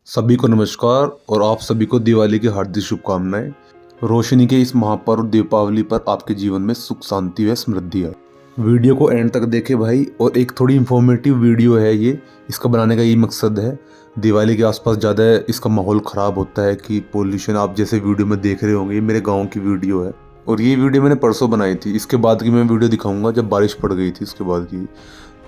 सभी को नमस्कार और आप सभी को दिवाली की हार्दिक शुभकामनाएं। रोशनी के इस महापर्व दीपावली पर आपके जीवन में सुख शांति व समृद्धि आए। वीडियो को एंड तक देखें भाई। और एक थोड़ी इंफॉर्मेटिव वीडियो है ये। इसका बनाने का ये मकसद है, दिवाली के आसपास ज़्यादा इसका माहौल ख़राब होता है कि पोल्यूशन आप जैसे वीडियो में देख रहे होंगे। ये मेरे गाँव की वीडियो है और ये वीडियो मैंने परसों बनाई थी। इसके बाद की मैं वीडियो दिखाऊंगा जब बारिश पड़ गई थी इसके बाद की।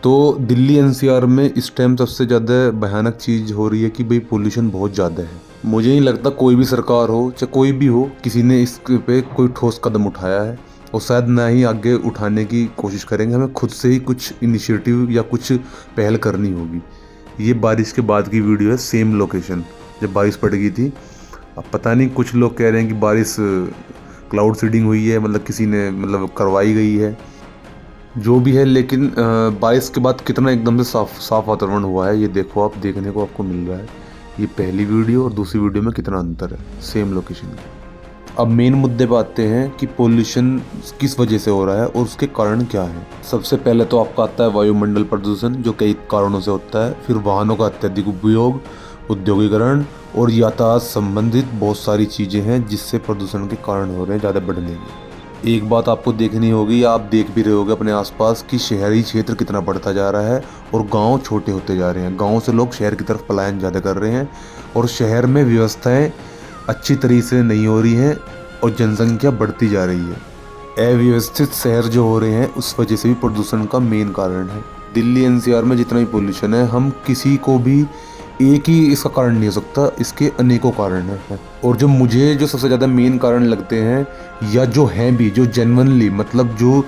तो दिल्ली एनसीआर में इस टाइम सबसे ज़्यादा भयानक चीज़ हो रही है कि भाई पोल्यूशन बहुत ज़्यादा है। मुझे नहीं लगता कोई भी सरकार हो चाहे कोई भी हो, किसी ने इस पे कोई ठोस कदम उठाया है और शायद ना ही आगे उठाने की कोशिश करेंगे। हमें खुद से ही कुछ इनिशिएटिव या कुछ पहल करनी होगी। ये बारिश के बाद की वीडियो है, सेम लोकेशन जब बारिश पड़ गई थी। अब पता नहीं, कुछ लोग कह रहे हैं कि बारिश क्लाउड सीडिंग हुई है, मतलब किसी ने करवाई गई है, जो भी है। लेकिन बारिश के बाद कितना एकदम से साफ वातावरण हुआ है, ये देखो आप, देखने को आपको मिल रहा है। ये पहली वीडियो और दूसरी वीडियो में कितना अंतर है, सेम लोकेशन। अब मेन मुद्दे पे आते हैं कि पोल्यूशन किस वजह से हो रहा है और उसके कारण क्या है। सबसे पहले तो आपका आता है वायुमंडल प्रदूषण, जो कई कारणों से होता है। फिर वाहनों का अत्यधिक उपयोग, औद्योगिकरण और यातायात संबंधित बहुत सारी चीज़ें हैं जिससे प्रदूषण के कारण हो रहे हैं ज़्यादा बढ़ने के। एक बात आपको देखनी होगी, आप देख भी रहे होगे अपने आसपास, कि शहरी क्षेत्र कितना बढ़ता जा रहा है और गांव छोटे होते जा रहे हैं। गांव से लोग शहर की तरफ पलायन ज़्यादा कर रहे हैं और शहर में व्यवस्थाएं अच्छी तरीके से नहीं हो रही हैं और जनसंख्या बढ़ती जा रही है। अव्यवस्थित शहर जो हो रहे हैं उस वजह से भी प्रदूषण का मेन कारण है। दिल्ली एनसीआर में जितना भी पोल्यूशन है, हम किसी को भी एक ही इसका कारण नहीं हो सकता, इसके अनेकों कारण हैं। और जो मुझे जो सबसे ज़्यादा मेन कारण लगते हैं, या जो हैं भी, जो जेन्युइनली मतलब जो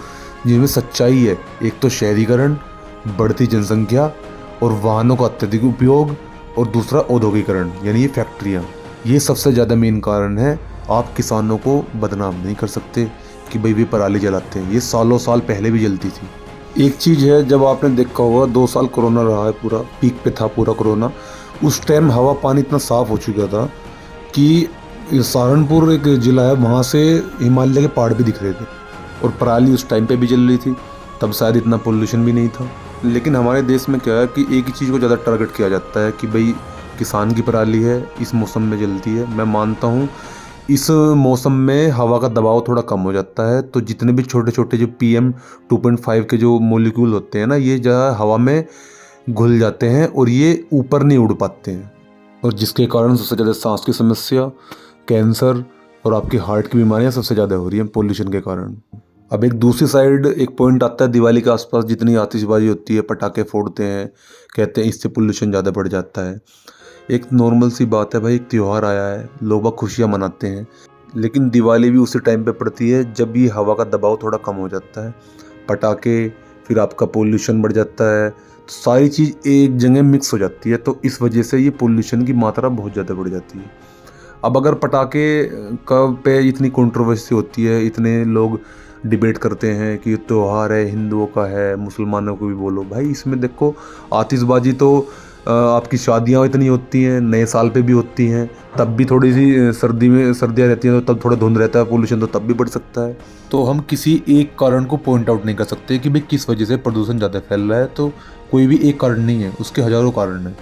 जिनमें सच्चाई है, एक तो शहरीकरण, बढ़ती जनसंख्या और वाहनों का अत्यधिक उपयोग, और दूसरा औद्योगिकरण यानी ये फैक्ट्रियाँ। ये सबसे ज़्यादा मेन कारण है। आप किसानों को बदनाम नहीं कर सकते कि भाई वे पराली जलाते हैं, ये सालों साल पहले भी जलती थी। एक चीज़ है, जब आपने देखा होगा 2 साल कोरोना रहा है, पूरा पीक पे था पूरा कोरोना। उस टाइम हवा पानी इतना साफ़ हो चुका था कि सहारनपुर एक ज़िला है, वहाँ से हिमालय के पहाड़ भी दिख रहे थे और पराली उस टाइम पे भी जल रही थी। तब शायद इतना पोल्यूशन भी नहीं था। लेकिन हमारे देश में क्या है कि एक ही चीज़ को ज़्यादा टारगेट किया जाता है कि भाई किसान की पराली है, इस मौसम में जलती है। मैं मानता हूँ इस मौसम में हवा का दबाव थोड़ा कम हो जाता है, तो जितने भी छोटे छोटे जो PM 2.5 के जो मोलिक्यूल होते हैं ना, ये जो हवा में घुल जाते हैं और ये ऊपर नहीं उड़ पाते हैं, और जिसके कारण सबसे ज़्यादा सांस की समस्या, कैंसर और आपकी हार्ट की बीमारियां सबसे ज़्यादा हो रही हैं पोल्यूशन के कारण। अब एक दूसरी साइड एक पॉइंट आता है, दिवाली के आसपास जितनी आतिशबाजी होती है, पटाखे फोड़ते हैं, कहते हैं इससे पोल्यूशन ज़्यादा बढ़ जाता है। एक नॉर्मल सी बात है भाई, एक त्यौहार आया है, लोग बाग खुशियाँ मनाते हैं, लेकिन दिवाली भी उसी टाइम पे पड़ती है जब ये हवा का दबाव थोड़ा कम हो जाता है। पटाखे, फिर आपका पोल्यूशन बढ़ जाता है, तो सारी चीज़ एक जगह मिक्स हो जाती है, तो इस वजह से ये पोल्यूशन की मात्रा बहुत ज़्यादा बढ़ जाती है। अब अगर पटाखे का पे इतनी कंट्रोवर्सी होती है, इतने लोग डिबेट करते हैं कि त्यौहार है, हिंदुओं का है, मुसलमानों को भी बोलो, भाई इसमें देखो आतिशबाजी तो आपकी शादियाँ इतनी होती हैं, नए साल पे भी होती हैं, तब भी थोड़ी सी सर्दियाँ रहती हैं, तो तब थोड़ा धुंध रहता है, पोल्यूशन तो तब भी बढ़ सकता है। तो हम किसी एक कारण को पॉइंट आउट नहीं कर सकते कि भाई किस वजह से प्रदूषण ज़्यादा फैल रहा है। तो कोई भी एक कारण नहीं है, उसके हज़ारों कारण हैं।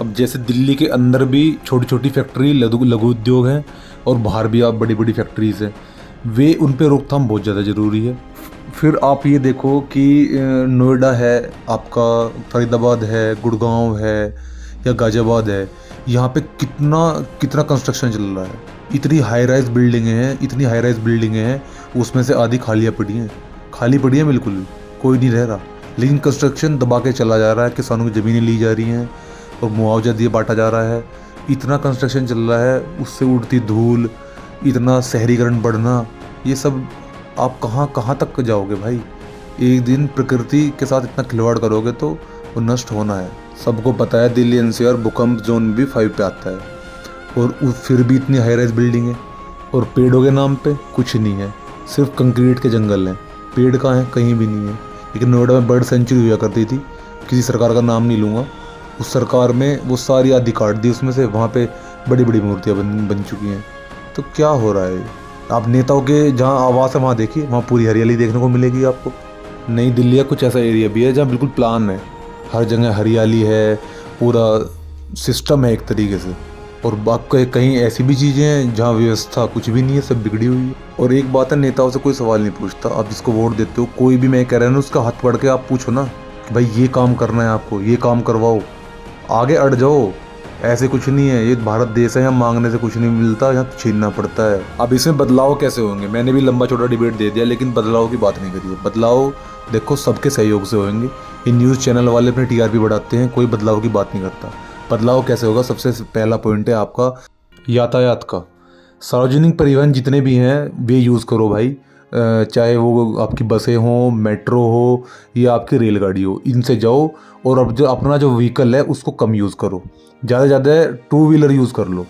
अब जैसे दिल्ली के अंदर भी छोटी छोटी फैक्ट्री, लघु उद्योग हैं, और बाहर भी आप बड़ी बड़ी फैक्ट्रीज़ हैं, वे उन पे रोकथाम बहुत ज़्यादा ज़रूरी है। फिर आप ये देखो कि नोएडा है, आपका फरीदाबाद है, गुड़गांव है या गाज़ियाबाद है, यहाँ पे कितना कितना कंस्ट्रक्शन चल रहा है। इतनी हाई राइज बिल्डिंगें हैं, इतनी हाई राइज बिल्डिंगें हैं, उसमें से आधी खाली पड़ी हैं, बिल्कुल भी कोई नहीं रह रहा। लेकिन कंस्ट्रक्शन दबा के चला जा रहा है, किसानों की ज़मीनें ली जा रही हैं और मुआवजा दिए बांटा जा रहा है। इतना कंस्ट्रक्शन चल रहा है, उससे उड़ती धूल, इतना शहरीकरण बढ़ना, ये सब आप कहाँ कहाँ तक जाओगे भाई। एक दिन प्रकृति के साथ इतना खिलवाड़ करोगे तो वो नष्ट होना है। सबको पता है दिल्ली एनसीआर भूकंप जोन भी 5 पे आता है, और फिर भी इतनी हाई राइज बिल्डिंग है, और पेड़ों के नाम पे कुछ नहीं है, सिर्फ कंक्रीट के जंगल हैं। पेड़ कहाँ हैं? कहीं भी नहीं है। लेकिन नोएडा में बर्ड सेंचुरी हुआ करती थी, किसी सरकार का नाम नहीं लूँगा, उस सरकार में वो सारी आदि काट दी, उसमें से वहाँ पे बड़ी बड़ी मूर्तियाँ बन चुकी हैं। तो क्या हो रहा है? आप नेताओं के जहाँ आवास है वहाँ देखिए, वहाँ पूरी हरियाली देखने को मिलेगी आपको। नई दिल्ली का कुछ ऐसा एरिया भी है जहाँ बिल्कुल प्लान है, हर जगह हरियाली है, पूरा सिस्टम है एक तरीके से। और बाकी कहीं ऐसी भी चीज़ें हैं जहाँ व्यवस्था कुछ भी नहीं है, सब बिगड़ी हुई है। और एक बात है, नेताओं से कोई सवाल नहीं पूछता। आप जिसको वोट देते हो, कोई भी मैं कह रहा हूँ ना, उसका हाथ पकड़ के आप पूछो ना कि भाई ये काम करना है आपको, ये काम करवाओ, आगे अड़ जाओ। ऐसे कुछ नहीं है, ये भारत देश है, यहाँ मांगने से कुछ नहीं मिलता, यहाँ छीनना पड़ता है। अब इसमें बदलाव कैसे होंगे, मैंने भी लंबा चौड़ा डिबेट दे दिया, लेकिन बदलाव की बात नहीं करी है। बदलाव देखो सबके सहयोग से होंगे। ये न्यूज़ चैनल वाले अपने टीआरपी बढ़ाते हैं, कोई बदलाव की बात नहीं करता। बदलाव कैसे होगा, सबसे पहला पॉइंट है आपका यातायात का। सार्वजनिक परिवहन जितने भी हैं वे यूज़ करो भाई, चाहे वो आपकी बसें हों, मेट्रो हो या आपकी रेलगाड़ी हो, इनसे जाओ। और अब जो अपना जो व्हीकल है उसको कम यूज़ करो, ज़्यादा से ज़्यादा टू व्हीलर यूज़ कर लो।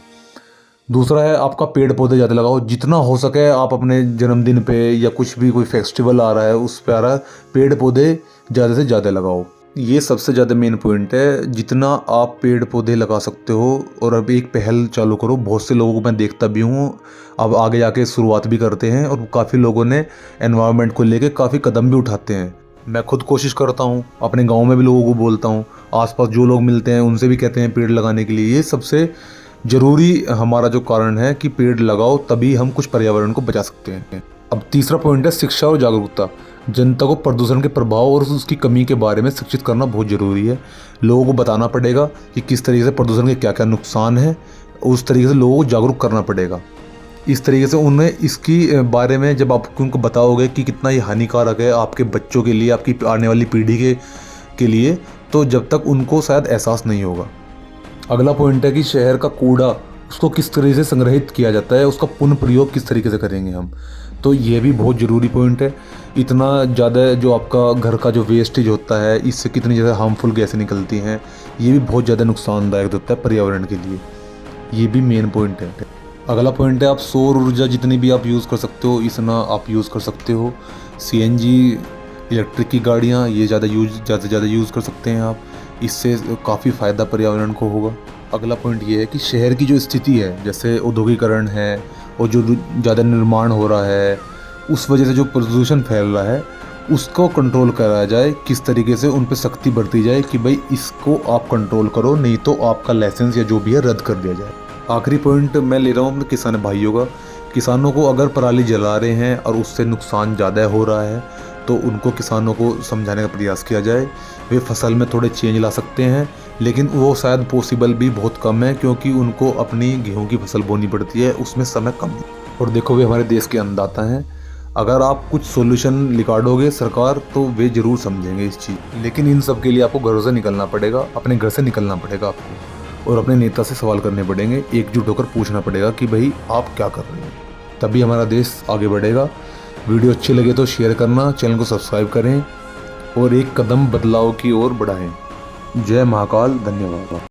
दूसरा है आपका पेड़ पौधे ज़्यादा लगाओ, जितना हो सके। आप अपने जन्मदिन पे या कुछ भी कोई फेस्टिवल आ रहा है उस पे आ रहा है, पेड़ पौधे ज़्यादा से ज़्यादा लगाओ। ये सबसे ज़्यादा मेन पॉइंट है, जितना आप पेड़ पौधे लगा सकते हो। और अब एक पहल चालू करो, बहुत से लोगों को मैं देखता भी हूँ, अब आगे जाके शुरुआत भी करते हैं, और काफ़ी लोगों ने एनवायरनमेंट को लेके काफ़ी कदम भी उठाते हैं। मैं खुद कोशिश करता हूँ, अपने गांव में भी लोगों को बोलता हूँ, आसपास जो लोग मिलते हैं उनसे भी कहते हैं पेड़ लगाने के लिए। ये सबसे ज़रूरी हमारा जो कारण है कि पेड़ लगाओ, तभी हम कुछ पर्यावरण को बचा सकते हैं। अब तीसरा पॉइंट है शिक्षा और जागरूकता। जनता को प्रदूषण के प्रभाव और उसकी कमी के बारे में शिक्षित करना बहुत ज़रूरी है। लोगों को बताना पड़ेगा कि किस तरीके से प्रदूषण के क्या क्या नुकसान है, उस तरीके से लोगों को जागरूक करना पड़ेगा। इस तरीके से उन्हें इसकी बारे में जब आप उनको बताओगे कि कितना ये हानिकारक है आपके बच्चों के लिए, आपकी आने वाली पीढ़ी के लिए, तो जब तक उनको शायद एहसास नहीं होगा। अगला पॉइंट है कि शहर का कूड़ा उसको किस तरीके से संग्रहित किया जाता है, उसका पुनः प्रयोग किस तरीके से करेंगे हम, तो ये भी बहुत ज़रूरी पॉइंट है। इतना ज़्यादा जो आपका घर का जो वेस्टेज होता है, इससे कितनी ज़्यादा हार्मफुल गैसें निकलती हैं, ये भी बहुत ज़्यादा नुकसानदायक होता है पर्यावरण के लिए। ये भी मेन पॉइंट है। अगला पॉइंट है आप सौर ऊर्जा जितनी भी आप यूज़ कर सकते हो इतना आप यूज़ कर सकते हो। सीएनजी इलेक्ट्रिक की गाड़ियाँ ये ज़्यादा से ज़्यादा यूज़ कर सकते हैं आप, इससे काफ़ी फ़ायदा पर्यावरण को होगा। अगला पॉइंट ये है कि शहर की जो स्थिति है, जैसे औद्योगिकरण है और जो ज़्यादा निर्माण हो रहा है, उस वजह से जो प्रदूषण फैल रहा है उसको कंट्रोल करा जाए। किस तरीके से उन पर सख्ती बरती जाए कि भाई इसको आप कंट्रोल करो, नहीं तो आपका लाइसेंस या जो भी है रद्द कर दिया जाए। आखिरी पॉइंट मैं ले रहा हूँ अपने किसान भाइयों का। किसानों को अगर पराली जला रहे हैं और उससे नुकसान ज़्यादा हो रहा है, तो उनको किसानों को समझाने का प्रयास किया जाए। वे फसल में थोड़े चेंज ला सकते हैं, लेकिन वो शायद पॉसिबल भी बहुत कम है, क्योंकि उनको अपनी गेहूं की फसल बोनी पड़ती है, उसमें समय कम है। और देखो वे हमारे देश के अन्नदाता हैं। अगर आप कुछ सॉल्यूशन निकालोगे सरकार, तो वे ज़रूर समझेंगे इस चीज़। लेकिन इन सब के लिए आपको घरों से निकलना पड़ेगा, अपने घर से निकलना पड़ेगा आपको, और अपने नेता से सवाल करने पड़ेंगे, एकजुट होकर पूछना पड़ेगा कि भाई आप क्या कर रहे हैं, तभी हमारा देश आगे बढ़ेगा। वीडियो अच्छी लगे तो शेयर करना, चैनल को सब्सक्राइब करें और एक कदम बदलाव की ओर बढ़ाएं। जय महाकाल, धन्यवाद।